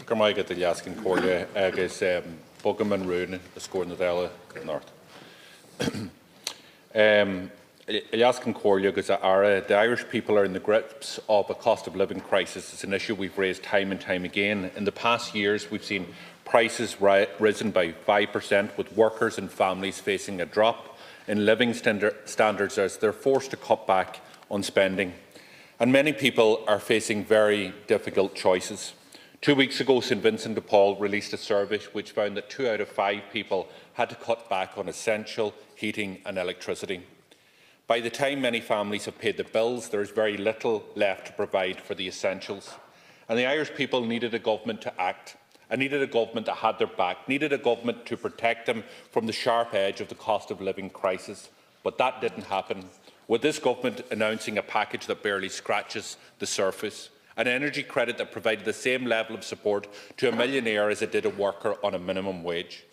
Gurmaigad the Yaskin Corlia, agus Bugam and Rune, the score in the Della North. Yaskin Corlia, because the Irish people are in the grips of a cost of living crisis. It's an issue we've raised time and time again. In the past years, we've seen prices risen by 5%, with workers and families facing a drop in living standards as they're forced to cut back on spending. And many people are facing very difficult choices. 2 weeks ago, St Vincent de Paul released a survey which found that 2 out of 5 people had to cut back on essential heating and electricity. By the time many families have paid the bills, there is very little left to provide for the essentials. And the Irish people needed a government to act, and needed a government that had their back, needed a government to protect them from the sharp edge of the cost of living crisis. But that didn't happen, with this government announcing a package that barely scratches the surface, an energy credit that provided the same level of support to a millionaire as it did a worker on a minimum wage.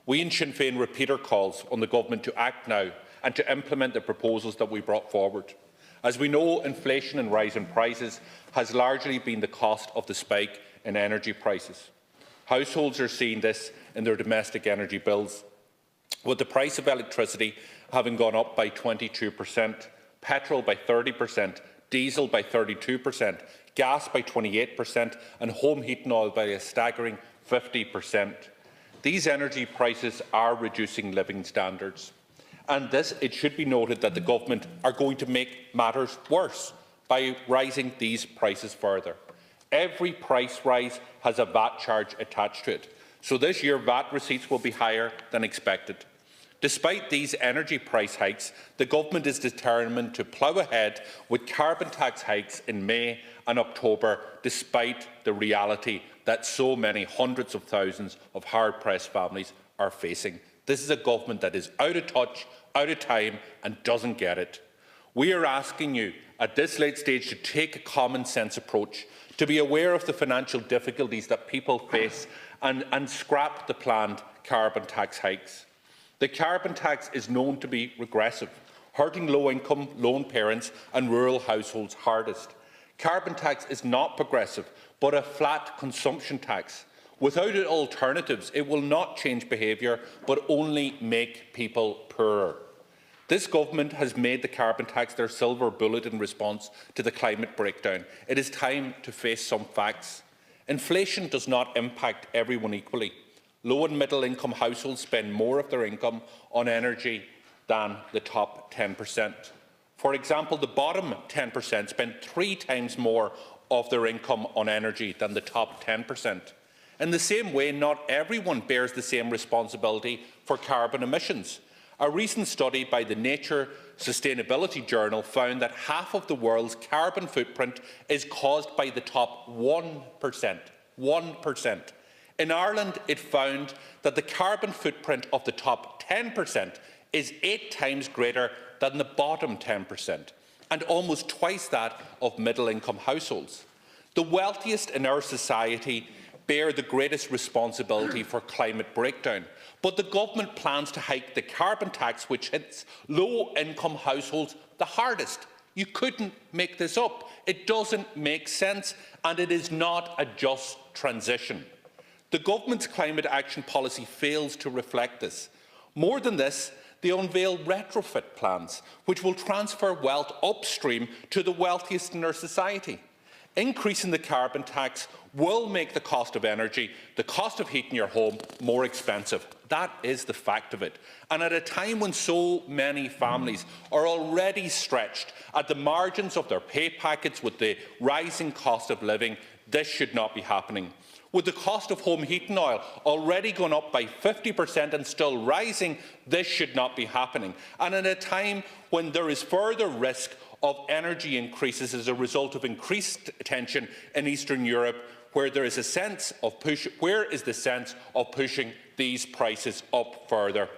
We in Sinn Féin repeat our calls on the government to act now and to implement the proposals that we brought forward. As we know, inflation and rising prices has largely been the cost of the spike in energy prices. Households are seeing this in their domestic energy bills, with the price of electricity having gone up by 22%, petrol by 30%, diesel by 32%, gas by 28% and home heating oil by a staggering 50%. These energy prices are reducing living standards. And it should be noted that the government are going to make matters worse by rising these prices further. Every price rise has a VAT charge attached to it, so this year VAT receipts will be higher than expected. Despite these energy price hikes, the government is determined to plough ahead with carbon tax hikes in May and October, despite the reality that so many hundreds of thousands of hard-pressed families are facing. This is a government that is out of touch, out of time and doesn't get it. We are asking you at this late stage to take a common-sense approach, to be aware of the financial difficulties that people face and scrap the planned carbon tax hikes. The carbon tax is known to be regressive, hurting low-income, lone parents and rural households hardest. Carbon tax is not progressive, but a flat consumption tax. Without alternatives, it will not change behaviour, but only make people poorer. This government has made the carbon tax their silver bullet in response to the climate breakdown. It is time to face some facts. Inflation does not impact everyone equally. Low and middle income households spend more of their income on energy than the top 10%. For example, the bottom 10% spend 3 times more of their income on energy than the top 10%. In the same way, not everyone bears the same responsibility for carbon emissions. A recent study by the Nature Sustainability Journal found that half of the world's carbon footprint is caused by the top 1%. 1%. In Ireland, it found that the carbon footprint of the top 10% is 8 times greater than the bottom 10%, and almost twice that of middle-income households. The wealthiest in our society bear the greatest responsibility for climate breakdown, but the government plans to hike the carbon tax, which hits low-income households the hardest. You couldn't make this up. It doesn't make sense, and it is not a just transition. The government's climate action policy fails to reflect this. More than this, they unveil retrofit plans, which will transfer wealth upstream to the wealthiest in our society. Increasing the carbon tax will make the cost of energy, the cost of heating your home, more expensive. That is the fact of it. And at a time when so many families are already stretched at the margins of their pay packets with the rising cost of living, this should not be happening. With the cost of home heating oil already gone up by 50% and still rising, this should not be happening. And at a time when there is further risk of energy increases as a result of increased tension in Eastern Europe, where there is a sense of where is the sense of pushing these prices up further?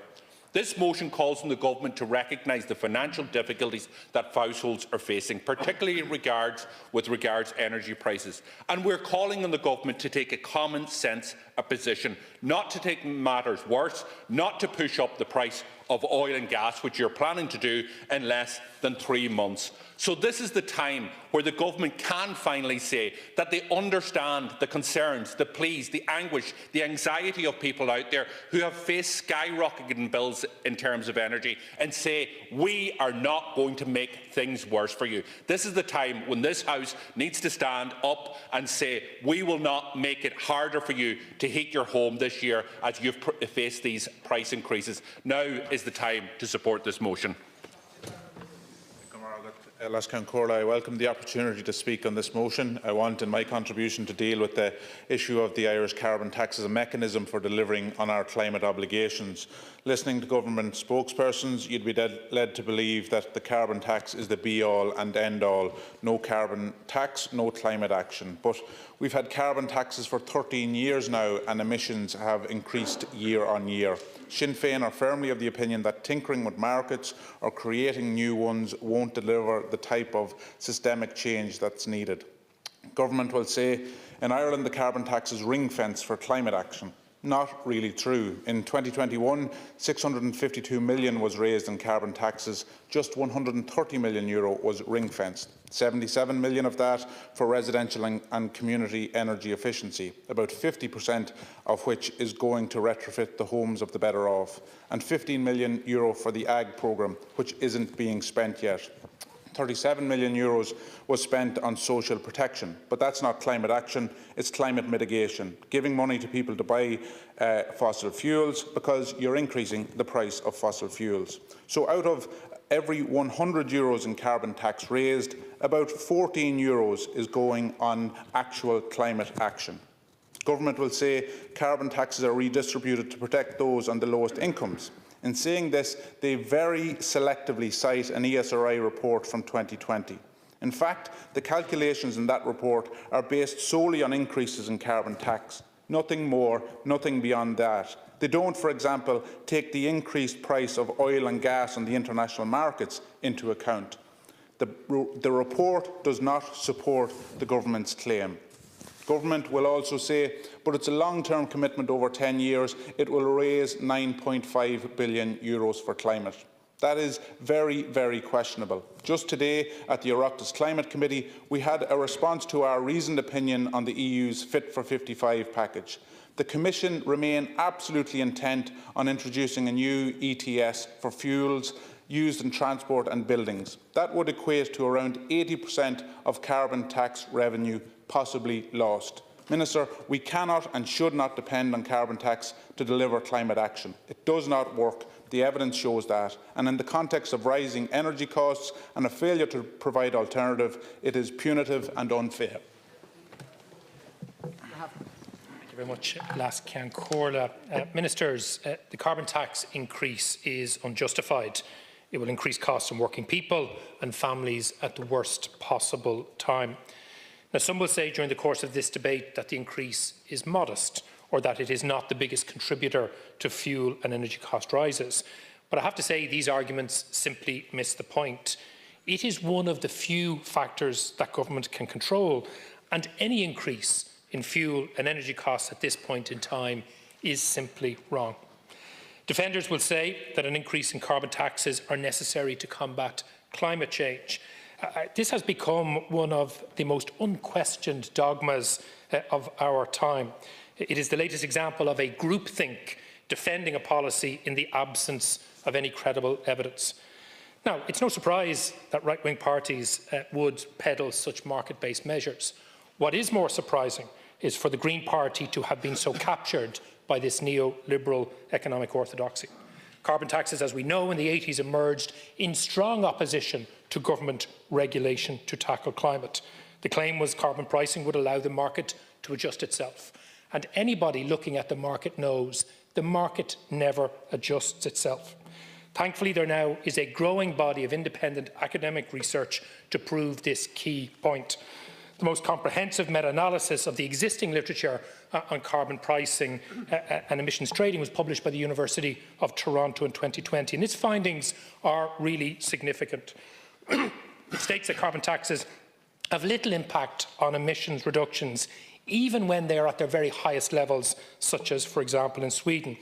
This motion calls on the government to recognise the financial difficulties that households are facing, particularly with regards to energy prices. And we're calling on the government to take a common sense a position not to take matters worse, not to push up the price of oil and gas, which you're planning to do in less than 3 months. So this is the time where the government can finally say that they understand the concerns, the pleas, the anguish, the anxiety of people out there who have faced skyrocketing bills in terms of energy, and say, we are not going to make things worse for you. This is the time when this House needs to stand up and say, we will not make it harder for you to heat your home this year as you've faced these price increases. Now is the time to support this motion. I welcome the opportunity to speak on this motion. I want in my contribution to deal with the issue of the Irish carbon tax as a mechanism for delivering on our climate obligations. Listening to government spokespersons, you'd be led to believe that the carbon tax is the be-all and end-all. No carbon tax, no climate action. But we've had carbon taxes for 13 years now, and emissions have increased year on year. Sinn Féin are firmly of the opinion that tinkering with markets or creating new ones won't deliver the type of systemic change that's needed. Government will say, in Ireland the carbon tax is ring-fenced for climate action. Not really true. In 2021, 652 million was raised in carbon taxes. Just 130 million euro was ring-fenced. 77 million of that for residential and community energy efficiency, about 50% of which is going to retrofit the homes of the better off, and 15 million euro for the Ag programme, which isn't being spent yet. 37 million euros was spent on social protection, but that's not climate action, it's climate mitigation, giving money to people to buy fossil fuels because you're increasing the price of fossil fuels. So out of every 100 euros in carbon tax raised, about 14 euros is going on actual climate action. Government will say carbon taxes are redistributed to protect those on the lowest incomes. In saying this, they very selectively cite an ESRI report from 2020. In fact, the calculations in that report are based solely on increases in carbon tax. Nothing more, nothing beyond that. They don't, for example, take the increased price of oil and gas on the international markets into account. The report does not support the government's claim. Government will also say, but it's a long-term commitment over 10 years, it will raise 9.5 billion euros for climate. That is very, very questionable. Just today, at the Oireachtas Climate Committee, we had a response to our reasoned opinion on the EU's Fit for 55 package. The Commission remain absolutely intent on introducing a new ETS for fuels used in transport and buildings. That would equate to around 80% of carbon tax revenue possibly lost. Minister, we cannot and should not depend on carbon tax to deliver climate action. It does not work. The evidence shows that. And in the context of rising energy costs and a failure to provide alternative, it is punitive and unfair. Thank you very much, Las Ceann Comhairle. Ministers, the carbon tax increase is unjustified. It will increase costs on working people and families at the worst possible time. Now, some will say during the course of this debate that the increase is modest or that it is not the biggest contributor to fuel and energy cost rises. But I have to say these arguments simply miss the point. It is one of the few factors that government can control, and any increase in fuel and energy costs at this point in time is simply wrong. Defenders will say that an increase in carbon taxes are necessary to combat climate change. This has become one of the most unquestioned dogmas of our time. It is the latest example of a groupthink defending a policy in the absence of any credible evidence. Now, it's no surprise that right-wing parties would peddle such market-based measures. What is more surprising is for the Green Party to have been so captured by this neoliberal economic orthodoxy. Carbon taxes, as we know, in the 80s emerged in strong opposition to government regulation to tackle climate. The claim was carbon pricing would allow the market to adjust itself. And anybody looking at the market knows the market never adjusts itself. Thankfully, there now is a growing body of independent academic research to prove this key point. The most comprehensive meta-analysis of the existing literature on carbon pricing and emissions trading was published by the University of Toronto in 2020, and its findings are really significant. It states that carbon taxes have little impact on emissions reductions even when they are at their very highest levels, such as, for example, in Sweden.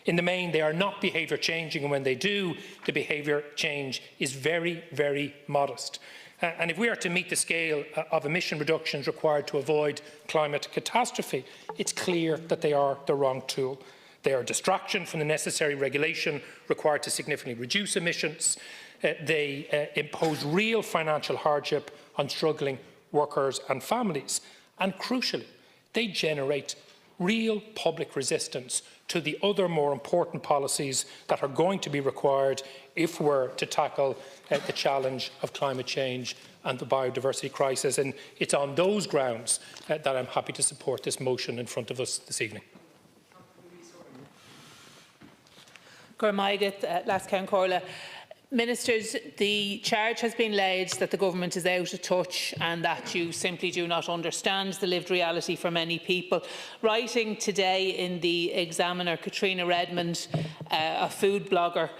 In the main, they are not behaviour changing, and when they do, the behaviour change is very, very modest. And if we are to meet the scale of emission reductions required to avoid climate catastrophe, it's clear that they are the wrong tool. They are a distraction from the necessary regulation required to significantly reduce emissions. They impose real financial hardship on struggling workers and families. And crucially, they generate real public resistance to the other more important policies that are going to be required if we're to tackle the challenge of climate change and the biodiversity crisis. And it's on those grounds that I'm happy to support this motion in front of us this evening. Ministers, the charge has been laid that the government is out of touch and that you simply do not understand the lived reality for many people. Writing today in the Examiner, Katrina Redmond, a food blogger,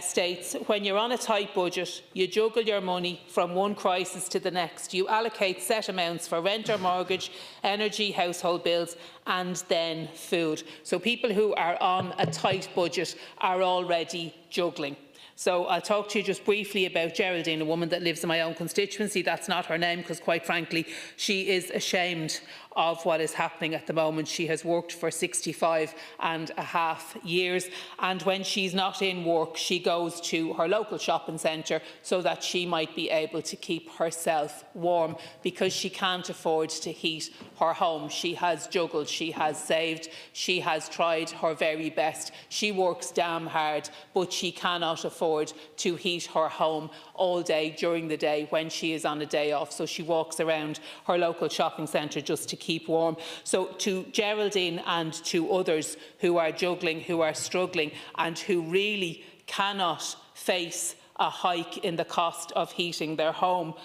states, when you're on a tight budget, you juggle your money from one crisis to the next. You allocate set amounts for rent or mortgage, energy, household bills, and then food. So people who are on a tight budget are already juggling. So I'll talk to you just briefly about Geraldine, a woman that lives in my own constituency. That's not her name because, quite frankly, she is ashamed of what is happening at the moment. She has worked for 65.5 years, and when she's not in work, she goes to her local shopping centre so that she might be able to keep herself warm, because she can't afford to heat her home. She has juggled, she has saved, she has tried her very best. She works damn hard, but she cannot afford to heat her home all day during the day when she is on a day off. So she walks around her local shopping centre just to keep warm. So to Geraldine and to others who are juggling, who are struggling, and who really cannot face a hike in the cost of heating their home,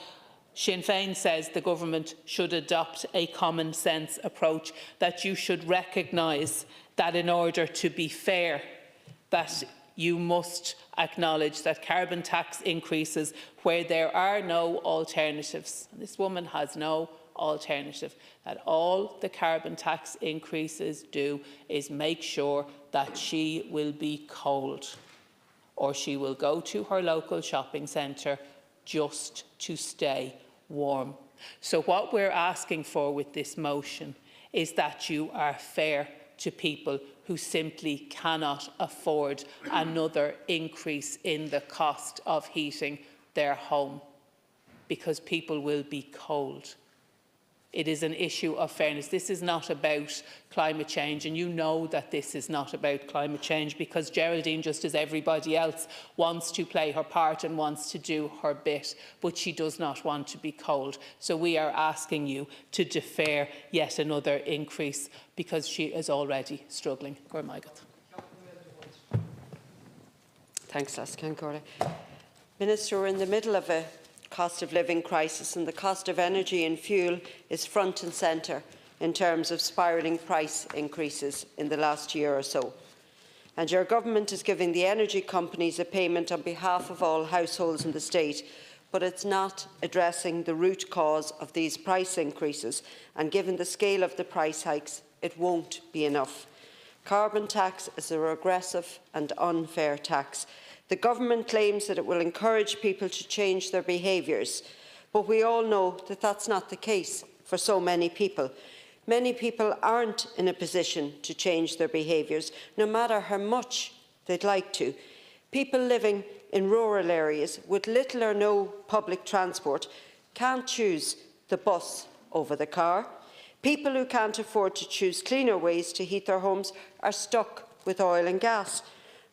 Sinn Féin says the government should adopt a common sense approach, that you should recognise that in order to be fair, that you must acknowledge that carbon tax increases where there are no alternatives. This woman has no alternative. That all the carbon tax increases do is make sure that she will be cold, or she will go to her local shopping centre just to stay warm. So what we're asking for with this motion is that you are fair to people who simply cannot afford another increase in the cost of heating their home, because people will be cold. It is an issue of fairness. This is not about climate change, and you know that this is not about climate change, because Geraldine, just as everybody else, wants to play her part and wants to do her bit, but she does not want to be cold. So we are asking you to defer yet another increase, because she is already struggling. Thanks, Lascan Corley. Minister, we're in the middle of a cost of living crisis, and the cost of energy and fuel is front and centre in terms of spiralling price increases in the last year or so. And your government is giving the energy companies a payment on behalf of all households in the state, but it's not addressing the root cause of these price increases, and given the scale of the price hikes, it won't be enough. Carbon tax is a regressive and unfair tax. The government claims that it will encourage people to change their behaviours, but we all know that that's not the case for so many people. Many people aren't in a position to change their behaviours, no matter how much they'd like to. People living in rural areas with little or no public transport can't choose the bus over the car. People who can't afford to choose cleaner ways to heat their homes are stuck with oil and gas.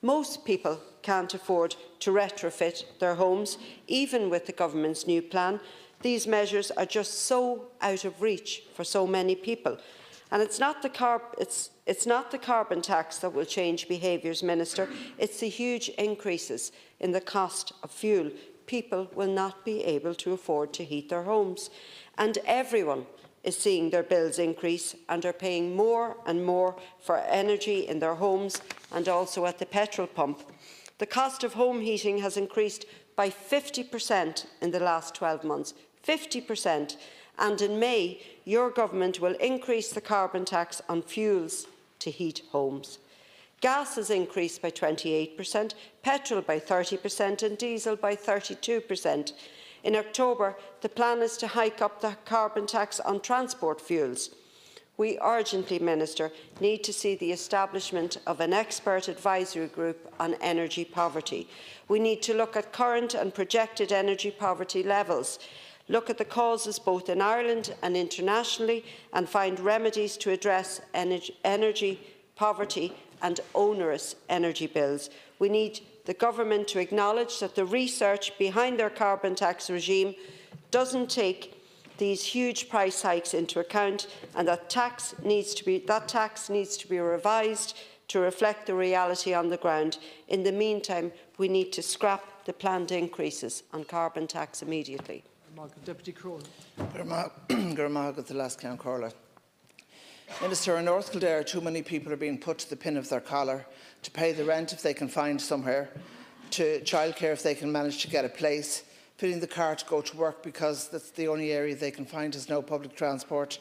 Most people can't afford to retrofit their homes, even with the government's new plan. These measures are just so out of reach for so many people. And it's not the carbon tax that will change behaviours, Minister. It's the huge increases in the cost of fuel. People will not be able to afford to heat their homes. And everyone is seeing their bills increase and are paying more and more for energy in their homes and also at the petrol pump. The cost of home heating has increased by 50% in the last 12 months, 50%, And in May, your government will increase the carbon tax on fuels to heat homes. Gas has increased by 28%, petrol by 30% and diesel by 32%. In October, the plan is to hike up the carbon tax on transport fuels. We urgently, Minister, need to see the establishment of an expert advisory group on energy poverty. We need to look at current and projected energy poverty levels, look at the causes both in Ireland and internationally, and find remedies to address energy poverty and onerous energy bills. We need the government to acknowledge that the research behind their carbon tax regime doesn't take these huge price hikes into account, and that tax needs to be revised to reflect the reality on the ground. In the meantime, we need to scrap the planned increases on carbon tax immediately. Deputy Crone. Minister, in North Kildare, too many people are being put to the pin of their collar to pay the rent if they can find somewhere, to childcare if they can manage to get a place, filling the car to go to work because that's the only area they can find has no public transport,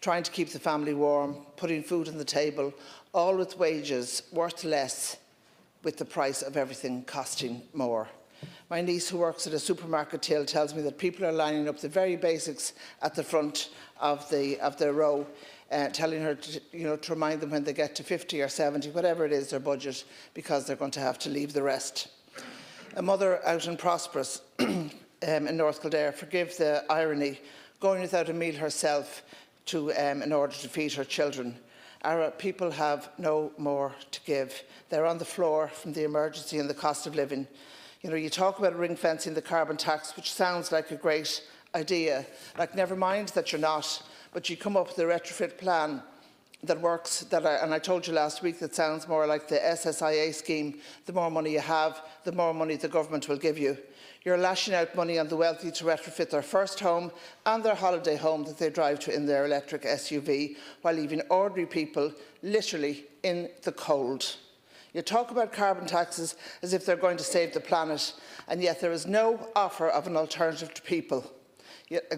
trying to keep the family warm, putting food on the table, all with wages worth less, with the price of everything costing more. My niece, who works at a supermarket till, tells me that people are lining up the very basics at the front of the row, telling her to remind them when they get to 50 or 70, whatever it is their budget, because they're going to have to leave the rest. A mother out in Prosperous in North Kildare, forgive the irony, going without a meal herself in order to feed her children. Our people have no more to give. They're on the floor from the emergency and the cost of living. You talk about ring fencing the carbon tax, which sounds like a great idea. Like, never mind that you're not, but you come up with a retrofit plan that works, and I told you last week that sounds more like the SSIA scheme. The more money you have, the more money the government will give you. You're lashing out money on the wealthy to retrofit their first home and their holiday home that they drive to in their electric SUV, while leaving ordinary people literally in the cold. You talk about carbon taxes as if they're going to save the planet, and yet there is no offer of an alternative to people.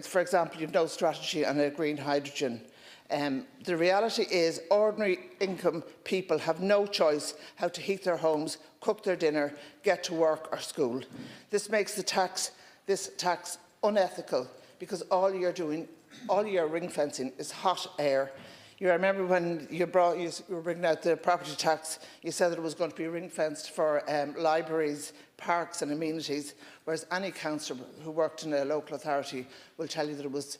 For example, you have no strategy on green hydrogen. The reality is ordinary income people have no choice how to heat their homes, cook their dinner, get to work or school. This makes this tax unethical, because all you're ring fencing is hot air. You remember when you were bringing out the property tax, you said that it was going to be ring fenced for libraries, parks and amenities, whereas any councillor who worked in a local authority will tell you that it was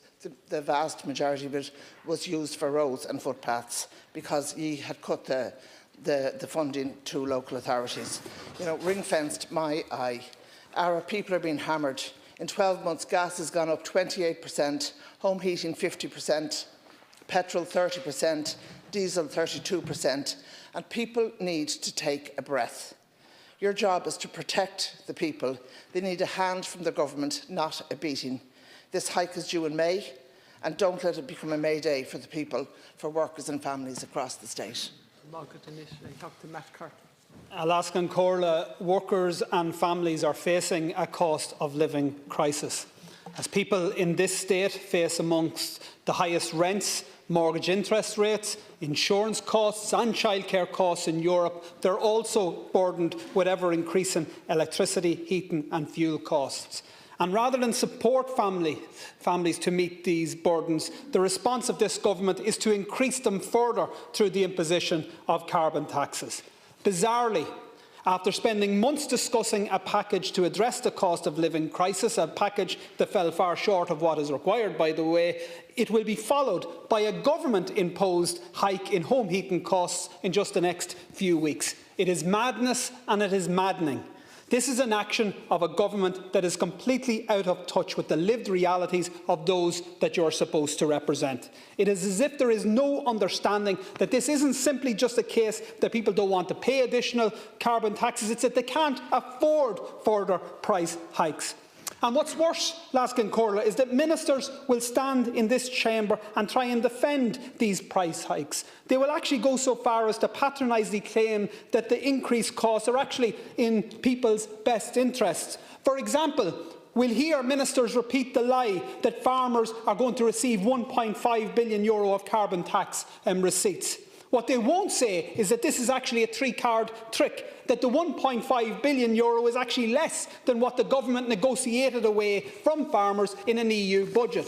the vast majority of it was used for roads and footpaths, because ye had cut the funding to local authorities. Ring fenced, my eye. Our people are being hammered. In 12 months, gas has gone up 28%, home heating 50%, petrol 30%, diesel 32%, and people need to take a breath. Your job is to protect the people. They need a hand from the government, not a beating. This hike is due in May, and don't let it become a May Day for the people, for workers and families across the state. Alaska and Corla, workers and families are facing a cost of living crisis. As people in this state face amongst the highest rents, mortgage interest rates, insurance costs and childcare costs in Europe, they're also burdened with ever-increasing electricity, heating and fuel costs. And rather than support families to meet these burdens, the response of this government is to increase them further through the imposition of carbon taxes. Bizarrely, after spending months discussing a package to address the cost of living crisis, a package that fell far short of what is required, by the way, it will be followed by a government-imposed hike in home heating costs in just the next few weeks. It is madness and it is maddening. This is an action of a government that is completely out of touch with the lived realities of those that you're supposed to represent. It is as if there is no understanding that this isn't simply just a case that people don't want to pay additional carbon taxes, it's that they can't afford further price hikes. And what's worse, Alaska and Corla, is that ministers will stand in this chamber and try and defend these price hikes. They will actually go so far as to patronisingly claim that the increased costs are actually in people's best interests. For example, we'll hear ministers repeat the lie that farmers are going to receive €1.5 billion of carbon tax receipts. What they won't say is that this is actually a three-card trick, that the €1.5 billion is actually less than what the government negotiated away from farmers in an EU budget.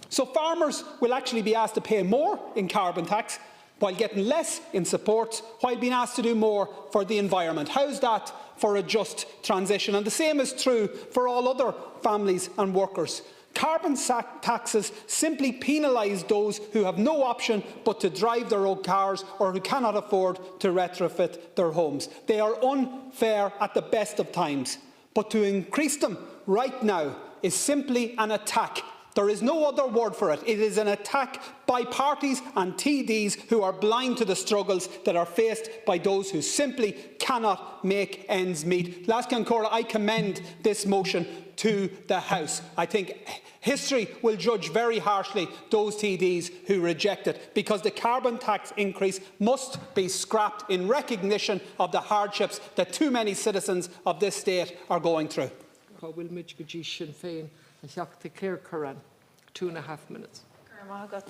So farmers will actually be asked to pay more in carbon tax while getting less in support, while being asked to do more for the environment. How's that for a just transition? And the same is true for all other families and workers. Carbon taxes simply penalise those who have no option but to drive their own cars or who cannot afford to retrofit their homes. They are unfair at the best of times, but to increase them right now is simply an attack. There is no other word for it. It is an attack by parties and TDs who are blind to the struggles that are faced by those who simply cannot make ends meet. Lascan Cora, I commend this motion to the House. I think history will judge very harshly those TDs who reject it, because the carbon tax increase must be scrapped in recognition of the hardships that too many citizens of this state are going through. Sinn Féin. Claire Curran, 2.5 minutes. I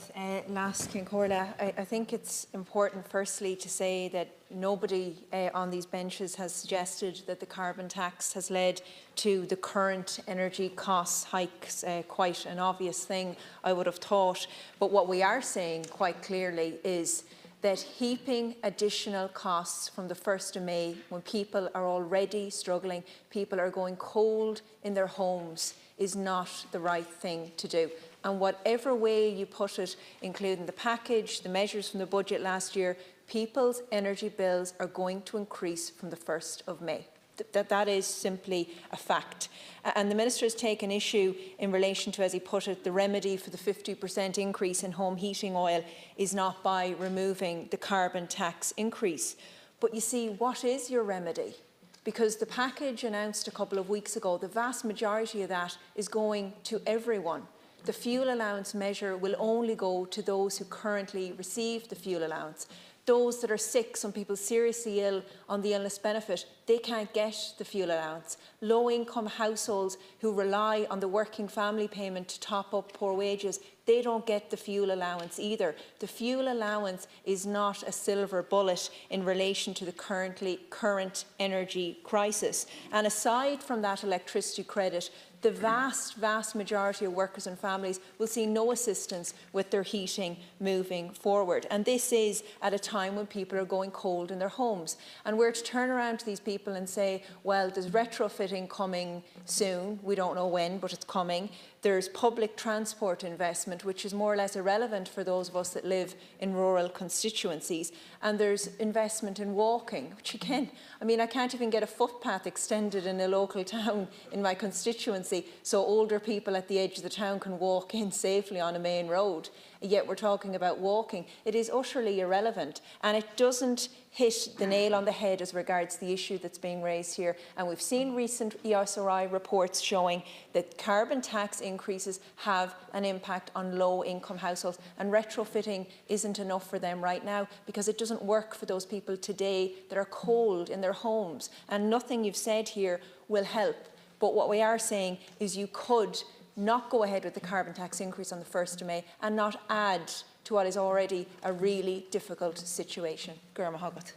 think it's important, firstly, to say that nobody on these benches has suggested that the carbon tax has led to the current energy cost hikes. Quite an obvious thing, I would have thought. But what we are saying quite clearly is that heaping additional costs from the 1st of May, when people are already struggling, people are going cold in their homes, is not the right thing to do. And whatever way you put it, including the package, the measures from the budget last year, people's energy bills are going to increase from the 1st of May. That is simply a fact. And the Minister has taken issue in relation to, as he put it, the remedy for the 50% increase in home heating oil is not by removing the carbon tax increase. But you see, what is your remedy? Because the package announced a couple of weeks ago, the vast majority of that is going to everyone. The fuel allowance measure will only go to those who currently receive the fuel allowance. Those that are sick, some people seriously ill on the illness benefit, they can't get the fuel allowance. Low-income households who rely on the working family payment to top up poor wages, they don't get the fuel allowance either. The fuel allowance is not a silver bullet in relation to the current energy crisis. And aside from that electricity credit, the vast majority of workers and families will see no assistance with their heating moving forward. And this is at a time when people are going cold in their homes. And we're to turn around to these people and say, well, there's retrofitting coming soon. We don't know when, but it's coming. There's public transport investment, which is more or less irrelevant for those of us that live in rural constituencies. And there's investment in walking, which again, I mean, I can't even get a footpath extended in a local town in my constituency, so older people at the edge of the town can walk in safely on a main road. Yet we're talking about walking. It is utterly irrelevant, and it doesn't hit the nail on the head as regards the issue that's being raised here. And we've seen recent ESRI reports showing that carbon tax increases have an impact on low-income households, and retrofitting isn't enough for them right now because it doesn't work for those people today that are cold in their homes. And nothing you've said here will help. But what we are saying is you could not go ahead with the carbon tax increase on the 1st of May and not add to what is already a really difficult situation. Gurma Hoggart.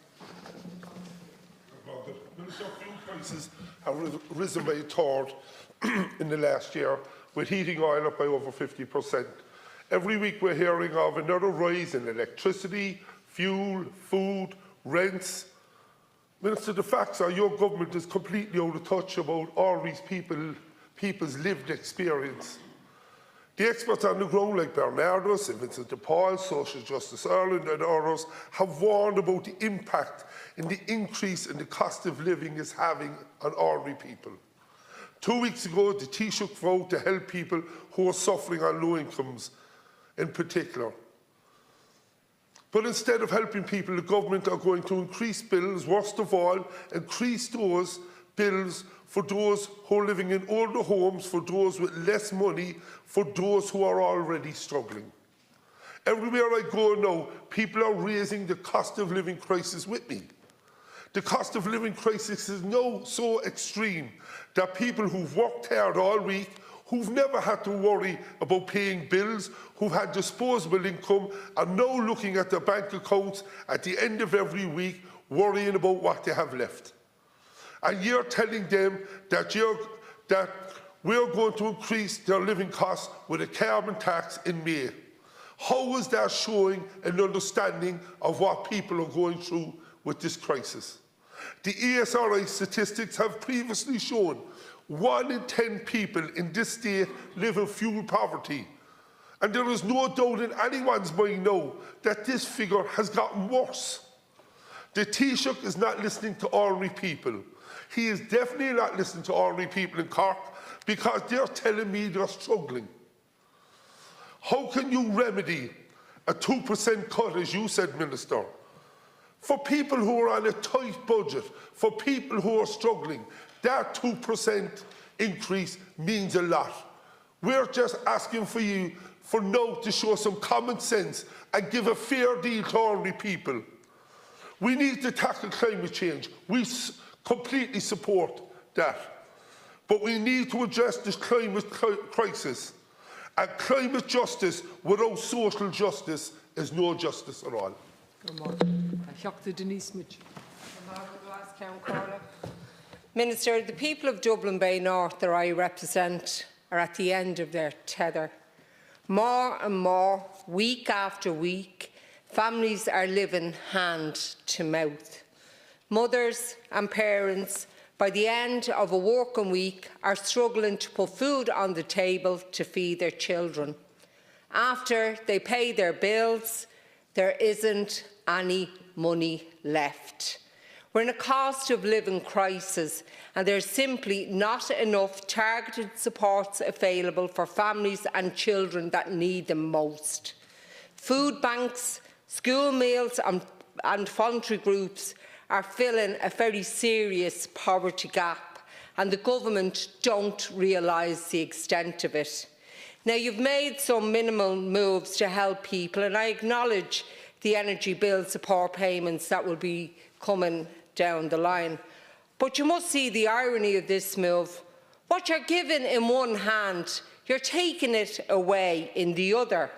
Minister, fuel prices have risen by a third in the last year, with heating oil up by over 50%. Every week we're hearing of another rise in electricity, fuel, food, rents. Minister, the facts are your government is completely out of touch about all these people's lived experience. The experts on the ground like Bernardo, St Vincent de Paul, Social Justice Ireland and others have warned about the impact and the increase in the cost of living is having on ordinary people. 2 weeks ago, the Taoiseach vowed to help people who are suffering on low incomes in particular. But instead of helping people, the government are going to increase bills, worst of all, increase those bills for those who are living in older homes, for those with less money, for those who are already struggling. Everywhere I go now, people are raising the cost of living crisis with me. The cost of living crisis is now so extreme that people who've worked hard all week, who've never had to worry about paying bills, who've had disposable income, are now looking at their bank accounts at the end of every week, worrying about what they have left. And you're telling them that we're going to increase their living costs with a carbon tax in May. How is that showing an understanding of what people are going through with this crisis? The ESRI statistics have previously shown 1 in 10 people in this state live in fuel poverty. And there is no doubt in anyone's mind now that this figure has gotten worse. The Taoiseach is not listening to ordinary people. He is definitely not listening to ordinary people in Cork because they're telling me they're struggling. How can you remedy a 2% cut, as you said, Minister? For people who are on a tight budget, for people who are struggling, that 2% increase means a lot. We're just asking for you for now to show some common sense and give a fair deal to ordinary people. We need to tackle climate change. We completely support that. But we need to address this climate crisis. And climate justice without social justice is no justice at all. Minister, the people of Dublin Bay North that I represent are at the end of their tether. More and more, week after week, families are living hand to mouth. Mothers and parents, by the end of a working week, are struggling to put food on the table to feed their children. After they pay their bills, there isn't any money left. We're in a cost of living crisis, and there's simply not enough targeted supports available for families and children that need them most. Food banks, school meals and voluntary groups are filling a very serious poverty gap, and the government don't realise the extent of it. Now, you've made some minimal moves to help people, and I acknowledge the energy bill support payments that will be coming down the line. But you must see the irony of this move. What you're giving in one hand, you're taking it away in the other.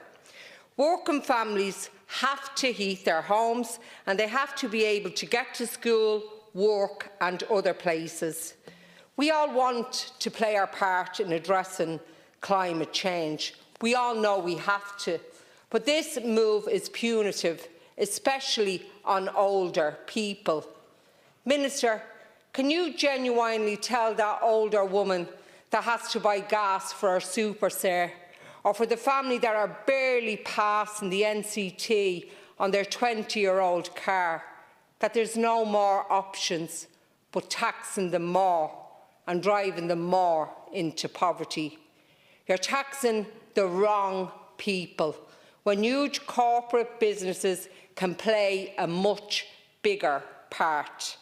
Working families have to heat their homes, and they have to be able to get to school, work and other places. We all want to play our part in addressing climate change. We all know we have to. But this move is punitive, especially on older people. Minister, can you genuinely tell that older woman that has to buy gas for her super sare, or for the family that are barely passing the NCT on their 20-year-old car, that there's no more options but taxing them more and driving them more into poverty? You're taxing the wrong people when huge corporate businesses can play a much bigger part.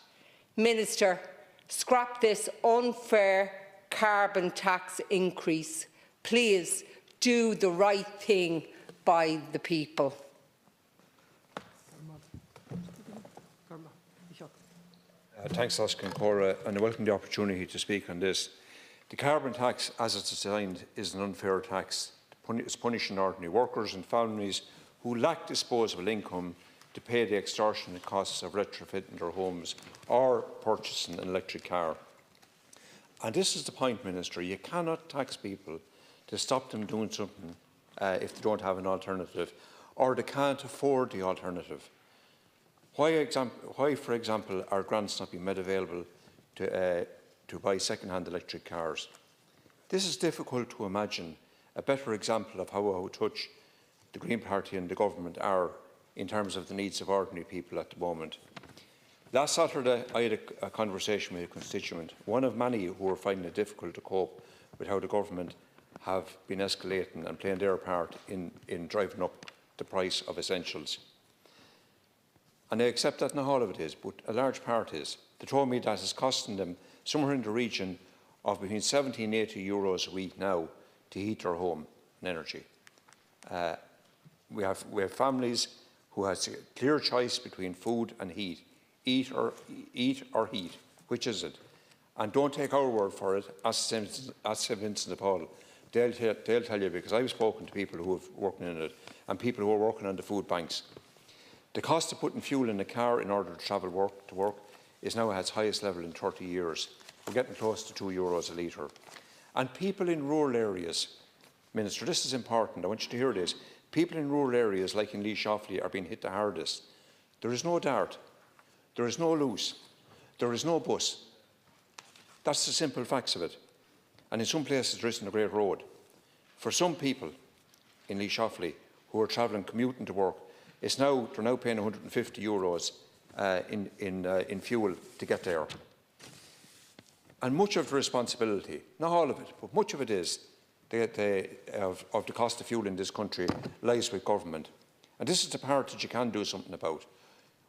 Minister, scrap this unfair carbon tax increase. Please do the right thing by the people. Thanks, Oscar Cora, and I welcome the opportunity to speak on this. The carbon tax, as it's designed, is an unfair tax. It's punishing ordinary workers and families who lack disposable income to pay the extortionate costs of retrofitting their homes or purchasing an electric car. And this is the point, Minister. You cannot tax people to stop them doing something if they don't have an alternative, or they can't afford the alternative. Why, for example, are grants not being made available to buy second-hand electric cars? This is difficult to imagine a better example of how out of touch the Green Party and the government are in terms of the needs of ordinary people at the moment. Last Saturday, I had a conversation with a constituent, one of many who are finding it difficult to cope with how the government have been escalating and playing their part in driving up the price of essentials. And I accept that not all of it is, but a large part is. They told me that it's costing them somewhere in the region of between 70 and 80 euros a week now to heat their home and energy. We have families who have a clear choice between food and heat. eat or heat? Which is it? And don't take our word for it. Ask St Vincent de Paul. They'll tell you, because I've spoken to people who have worked in it and people who are working on the food banks. The cost of putting fuel in a car in order to travel to work is now at its highest level in 30 years. We're getting close to €2 a litre. And people in rural areas, Minister, this is important, I want you to hear this. People in rural areas like in Lee Shoffley are being hit the hardest. There is no Dart, there is no Luce, there is no bus. That's the simple facts of it. And in some places there isn't a great road. For some people in Lee Shoffley who are travelling, commuting to work, they're now paying €150 in fuel to get there. And much of the responsibility, not all of it, but much of it is of the cost of fuel in this country lies with government. And this is the part that you can do something about.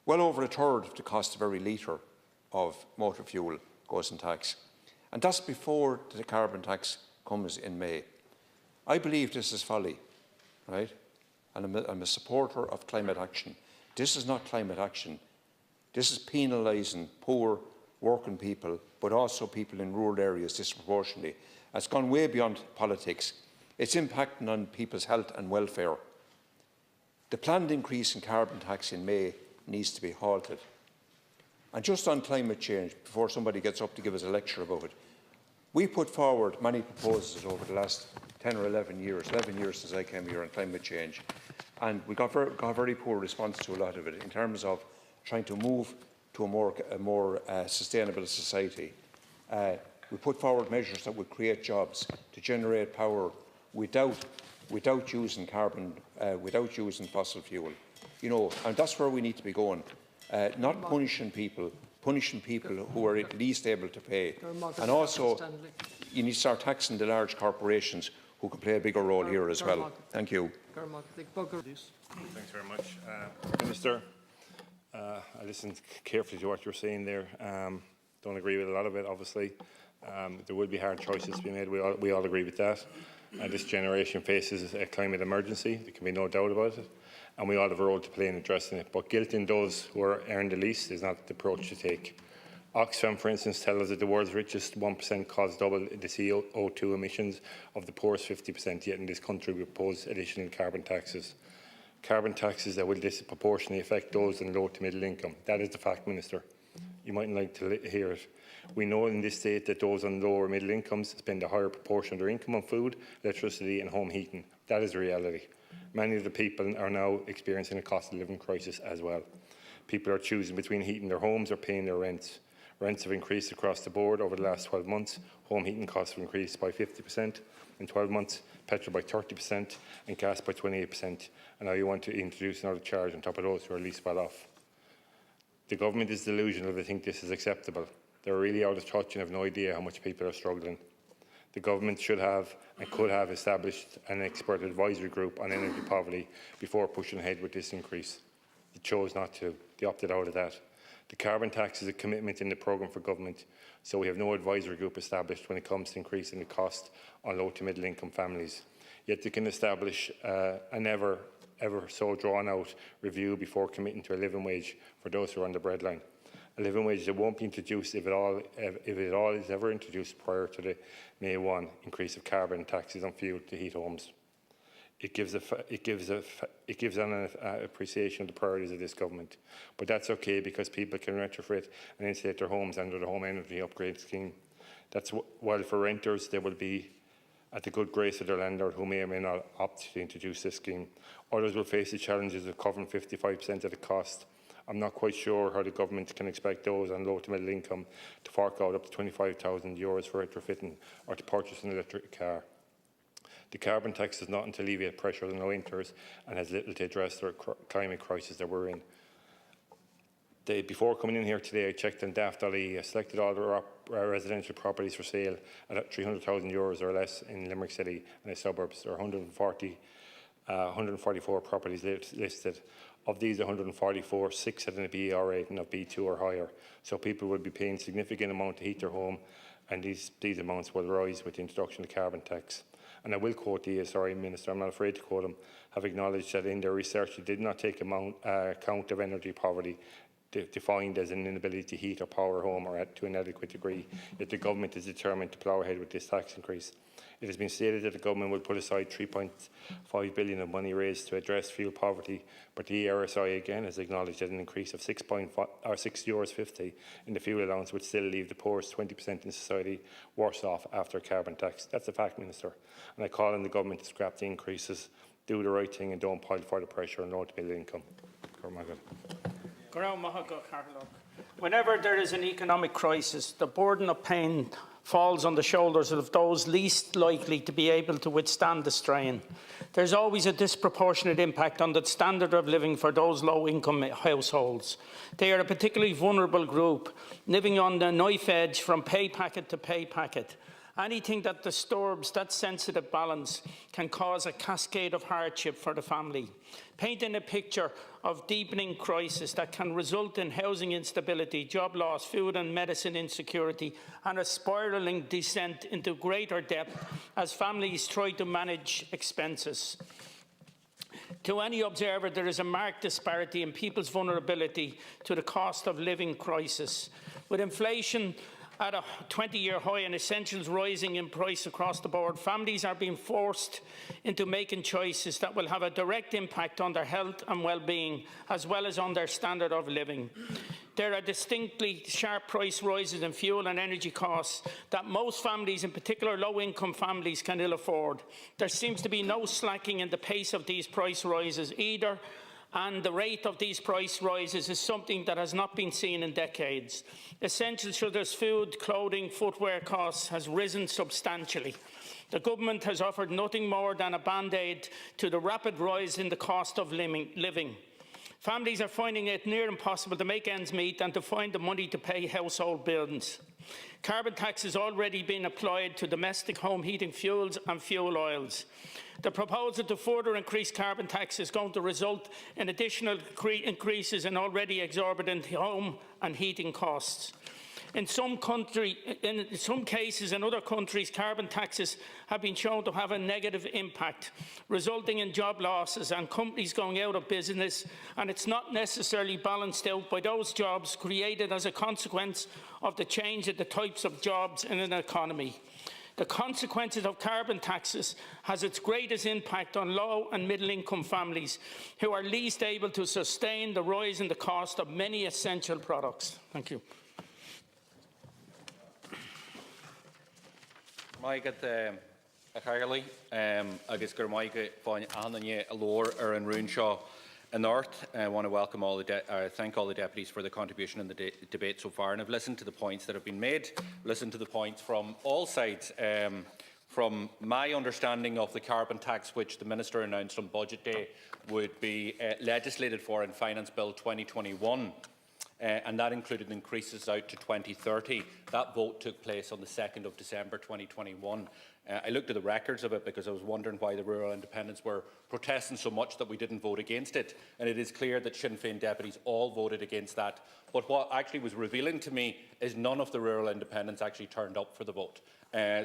Well over a third of the cost of every litre of motor fuel goes in tax. And that's before the carbon tax comes in May. I believe this is folly, right? And I'm a supporter of climate action. This is not climate action. This is penalising poor working people, but also people in rural areas disproportionately. It's gone way beyond politics. It's impacting on people's health and welfare. The planned increase in carbon tax in May needs to be halted. And just on climate change, before somebody gets up to give us a lecture about it, we put forward many proposals over the last 10 or 11 years since I came here on climate change, and we got very poor response to a lot of it in terms of trying to move to a more sustainable society. We put forward measures that would create jobs, to generate power without using carbon, without using fossil fuel. You know, and that's where we need to be going. Not punishing people who are at least able to pay. And also, you need to start taxing the large corporations who can play a bigger role here as well. Thank you. Thanks very much. Minister, I listened carefully to what you're saying there. Don't agree with a lot of it, obviously. There will be hard choices to be made. We all agree with that. This generation faces a climate emergency. There can be no doubt about it. And we all have a role to play in addressing it. But guilting those who earn the least is not the approach to take. Oxfam, for instance, tells us that the world's richest 1% cause double the CO2 emissions of the poorest 50%, yet in this country we propose additional carbon taxes. Carbon taxes that will disproportionately affect those in low to middle income. That is the fact, Minister. You mightn't like to hear it. We know in this state that those on lower middle incomes spend a higher proportion of their income on food, electricity and home heating. That is the reality. Many of the people are now experiencing a cost of living crisis as well. People are choosing between heating their homes or paying their rents. Rents have increased across the board over the last 12 months. Home heating costs have increased by 50% in 12 months, petrol by 30% and gas by 28%. And now you want to introduce another charge on top of those who are least well off. The government is delusional if they think this is acceptable. They're really out of touch and have no idea how much people are struggling. The government should have and could have established an expert advisory group on energy poverty before pushing ahead with this increase. They chose not to. They opted out of that. The carbon tax is a commitment in the programme for government, so we have no advisory group established when it comes to increasing the cost on low to middle income families. Yet they can establish an ever so drawn out review before committing to a living wage for those who are on the breadline. A living wage that won't be introduced if it all is ever introduced prior to the May 1 increase of carbon taxes on fuel to heat homes. It gives an appreciation of the priorities of this government. But that's okay because people can retrofit and insulate their homes under the Home Energy Upgrade Scheme. That's while for renters they will be at the good grace of their landlord who may or may not opt to introduce this scheme. Others will face the challenges of covering 55% of the cost. I'm not quite sure how the government can expect those on low to middle income to fork out up to €25,000 for retrofitting or to purchase an electric car. The carbon tax does not alleviate pressure on low incomes and has little to address the climate crisis that we're in. Before coming in here today, I checked on daft.ie. I selected all the residential properties for sale at €300,000 or less in Limerick City and the suburbs. There are 144 properties listed. Of these 144, 6 had an BER rating of B2 or higher. So people will be paying a significant amount to heat their home, and these amounts will rise with the introduction of carbon tax. And I will quote the ESRI Minister, I'm not afraid to quote him, have acknowledged that in their research they did not take account of energy poverty defined as an inability to heat or power a home or to an adequate degree, yet the government is determined to plough ahead with this tax increase. It has been stated that the government will put aside $3.5 billion of money raised to address fuel poverty, but the ERSI again has acknowledged that an increase of €6.50 in the fuel allowance would still leave the poorest 20% in society worse off after a carbon tax. That's a fact, Minister. And I call on the government to scrap the increases, do the right thing and don't pile further pressure on low to middle income. Whenever there is an economic crisis, the burden of pain falls on the shoulders of those least likely to be able to withstand the strain. There's always a disproportionate impact on the standard of living for those low-income households. They are a particularly vulnerable group, living on the knife edge from pay packet to pay packet. Anything that disturbs that sensitive balance can cause a cascade of hardship for the family, painting a picture of deepening crisis that can result in housing instability, job loss, food and medicine insecurity, and a spiralling descent into greater debt as families try to manage expenses. To any observer, there is a marked disparity in people's vulnerability to the cost of living crisis. With inflation at a 20-year high and essentials rising in price across the board, families are being forced into making choices that will have a direct impact on their health and well-being, as well as on their standard of living. There are distinctly sharp price rises in fuel and energy costs that most families, in particular low-income families, can ill afford. There seems to be no slacking in the pace of these price rises either, and the rate of these price rises is something that has not been seen in decades. Essentials such as food, clothing, footwear costs has risen substantially. The government has offered nothing more than a band-aid to the rapid rise in the cost of living. Families are finding it near impossible to make ends meet and to find the money to pay household bills. Carbon tax has already been applied to domestic home heating fuels and fuel oils. The proposal to further increase carbon tax is going to result in additional increases in already exorbitant home and heating costs. In some cases in other countries, carbon taxes have been shown to have a negative impact, resulting in job losses and companies going out of business, and it's not necessarily balanced out by those jobs created as a consequence of the change in the types of jobs in an economy. The consequences of carbon taxes has its greatest impact on low and middle income families who are least able to sustain the rise in the cost of many essential products. Thank you. Maigad Harley, agus gur maigad fáin ananye alor an Runeshaw in North. I want to welcome thank all the deputies for the contribution in the debate so far, and I've listened to the points that have been made, listened to the points from all sides. From my understanding of the carbon tax, which the Minister announced on Budget Day would be legislated for in Finance Bill 2021, and that included increases out to 2030. That vote took place on the 2nd of December 2021. I looked at the records of it because I was wondering why the rural independents were protesting so much that we didn't vote against it. And it is clear that Sinn Féin deputies all voted against that. But what actually was revealing to me is none of the rural independents actually turned up for the vote.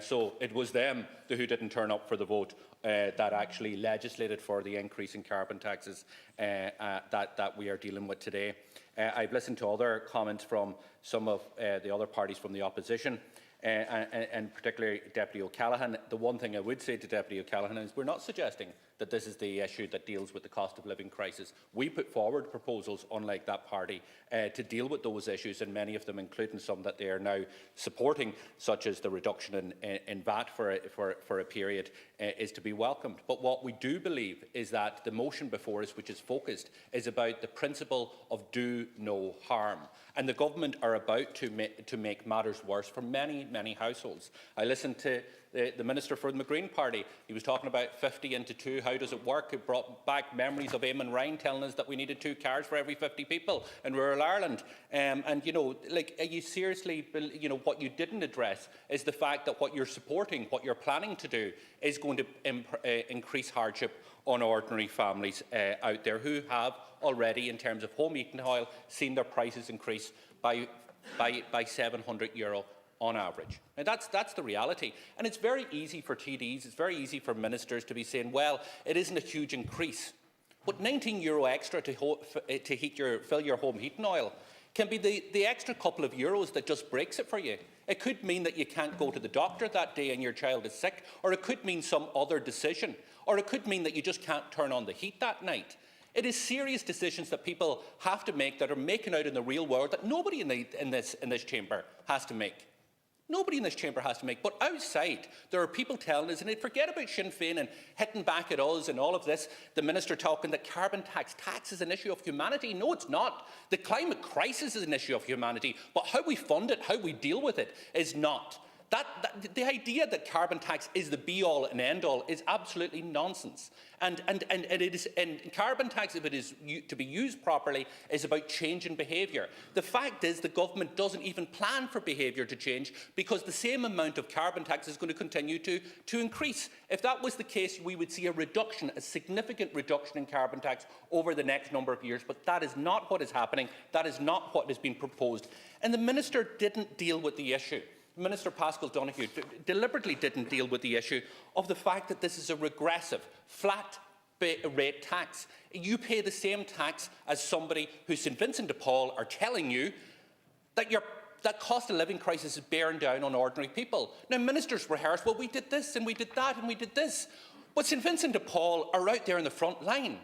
So it was them who didn't turn up for the vote that actually legislated for the increase in carbon taxes that we are dealing with today. I've listened to other comments from some of the other parties from the opposition, and particularly Deputy O'Callaghan. The one thing I would say to Deputy O'Callaghan is we're not suggesting that this is the issue that deals with the cost of living crisis. We put forward proposals, unlike that party, to deal with those issues, and many of them, including some that they are now supporting, such as the reduction in VAT for a period, is to be welcomed. But what we do believe is that the motion before us, which is focused, is about the principle of do no harm. And the government are about to make matters worse for many, many households. I listened to the Minister for the Green Party. He was talking about 50 into 2. How does it work? It brought back memories of Eamon Ryan telling us that we needed 2 cars for every 50 people in rural Ireland. And, you know, like, you seriously, you know, what you didn't address is the fact that what you're supporting, what you're planning to do, is going to increase hardship on ordinary families out there who have already, in terms of home heating oil, seen their prices increase by €700 on average. Now that's the reality. And it's very easy for TDs, it's very easy for ministers to be saying, well, it isn't a huge increase. But €19 extra to fill your home heating oil can be the extra couple of euros that just breaks it for you. It could mean that you can't go to the doctor that day and your child is sick, or it could mean some other decision, or it could mean that you just can't turn on the heat that night. It is serious decisions that people have to make that are making out in the real world that nobody in this chamber has to make. Nobody in this chamber has to make. But outside, there are people telling us, and they forget about Sinn Féin and hitting back at us and all of this, the Minister talking that carbon tax is an issue of humanity. No, it's not. The climate crisis is an issue of humanity, but how we fund it, how we deal with it, is not. The idea that carbon tax is the be-all and end-all is absolutely nonsense. And carbon tax, if it is to be used properly, is about change in behaviour. The fact is the government doesn't even plan for behaviour to change, because the same amount of carbon tax is going to continue to increase. If that was the case, we would see a significant reduction in carbon tax over the next number of years. But that is not what is happening. That is not what has been proposed. And the Minister didn't deal with the issue. Minister Paschal Donoghue deliberately didn't deal with the issue of the fact that this is a regressive, flat rate tax. You pay the same tax as somebody who St Vincent de Paul are telling you that cost of living crisis is bearing down on ordinary people. Now, ministers rehearse, well, we did this and we did that and we did this. But St Vincent de Paul are out there in the front line.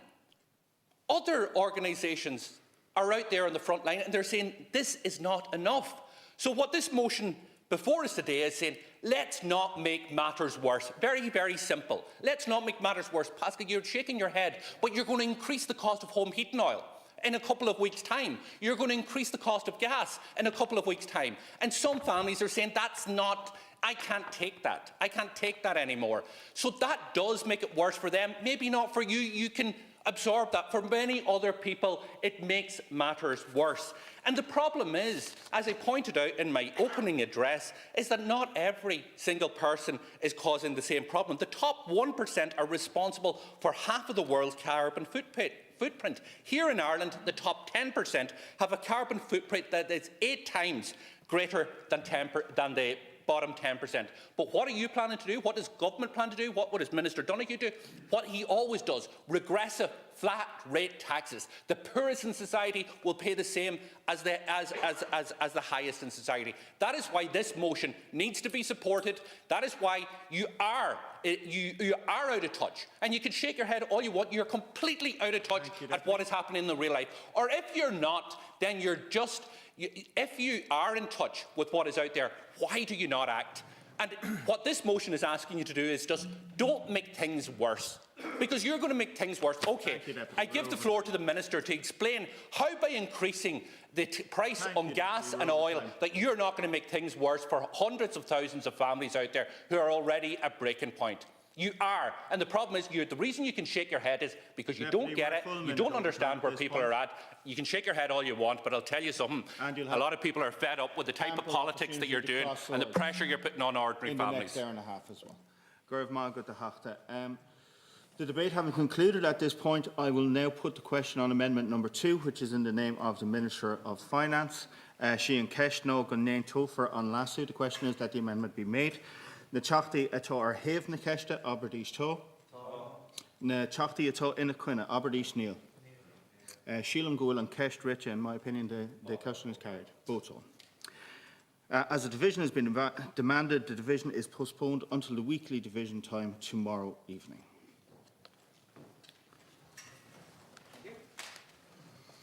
Other organisations are out there on the front line and they're saying this is not enough. So what this motion before us today is saying, let's not make matters worse. Very, very simple. Let's not make matters worse. Pascal, you're shaking your head, but you're going to increase the cost of home heating oil in a couple of weeks' time. You're going to increase the cost of gas in a couple of weeks' time. And some families are saying, that's not, I can't take that. I can't take that anymore. So that does make it worse for them. Maybe not for you. You can absorb that. For many other people, it makes matters worse. And the problem is, as I pointed out in my opening address, is that not every single person is causing the same problem. The top 1% are responsible for half of the world's carbon footprint. Here in Ireland, the top 10% have a carbon footprint that is 8 times greater than the bottom 10%. But what are you planning to do? What does government plan to do? What does Minister Donoghue do? What he always does, regressive flat rate taxes. The poorest in society will pay the same as the highest in society. That is why this motion needs to be supported. That is why you are out of touch. And you can shake your head all you want. You're completely out of touch at what is happening in the real life. Or if you're not, then you're just... If you are in touch with what is out there, why do you not act? And what this motion is asking you to do is just don't make things worse. Because you're going to make things worse. OK, I give the floor to the Minister to explain how by increasing the price on gas and oil that you're not going to make things worse for hundreds of thousands of families out there who are already at breaking point. You are. And the problem is, the reason you can shake your head is because you don't get it, you don't understand where people are at. You can shake your head all you want, but I'll tell you something. A lot of people are fed up with the type of politics that you're doing and the pressure you're putting on ordinary families. In the next hour and a half as well. Gurv Margaret de Hachta. The debate having concluded at this point, I will now put the question on amendment number 2, which is in the name of the Minister of Finance. Shean Kesh no gon nain tofer on lasu. The question is that the amendment be made. Na teachtaí atá ar thaobh na ceiste Aberdís tó. Na teachtaí atá ina cuine Aberdís níl. Sílam Gúil and Kesh Rich, in my opinion, the question is carried. Votes on. As a division has been demanded, the division is postponed until the weekly division time tomorrow evening.